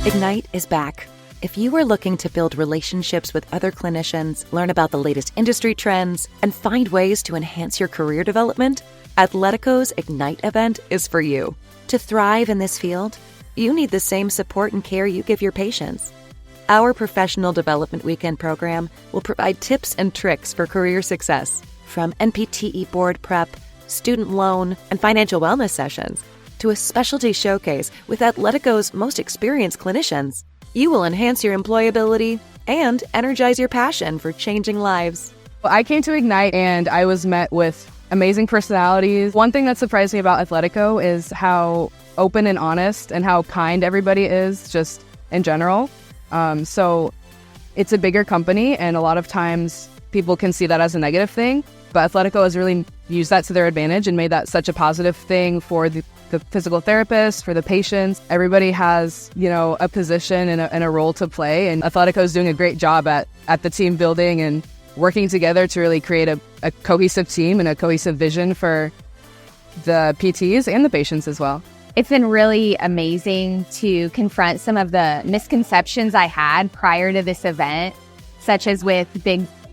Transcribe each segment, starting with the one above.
Ignite is back. If you are looking to build relationships with other clinicians, learn about the latest industry trends, and find ways to enhance your career development, Athletico's Ignite event is for you. To thrive in this field, you need the same support and care you give your patients. Our Professional Development Weekend program will provide tips and tricks for career success, from NPTE board prep, student loan, and financial wellness sessions, to a specialty showcase with Athletico's most experienced clinicians. You will enhance your employability and energize your passion for changing lives. I came to Ignite and I was met with amazing personalities. One thing that surprised me about Athletico is how open and honest and how kind everybody is just in general. So it's a bigger company, and a lot of times people can see that as a negative thing, but Athletico has really used that to their advantage and made that such a positive thing for the physical therapist, for the patients. Everybody has, a position and a role to play, and Athletico is doing a great job at the team building and working together to really create a cohesive team and a cohesive vision for the PTs and the patients as well. It's been really amazing to confront some of the misconceptions I had prior to this event, such as with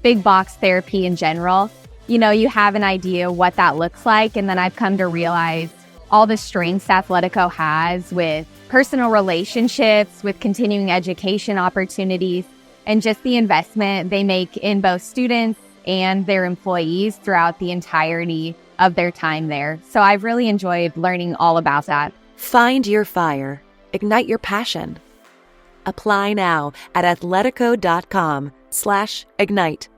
big box therapy in general. You have an idea what that looks like, and then I've come to realize all the strengths Athletico has with personal relationships, with continuing education opportunities, and just the investment they make in both students and their employees throughout the entirety of their time there. So I've really enjoyed learning all about that. Find your fire. Ignite your passion. Apply now at athletico.com/ignite.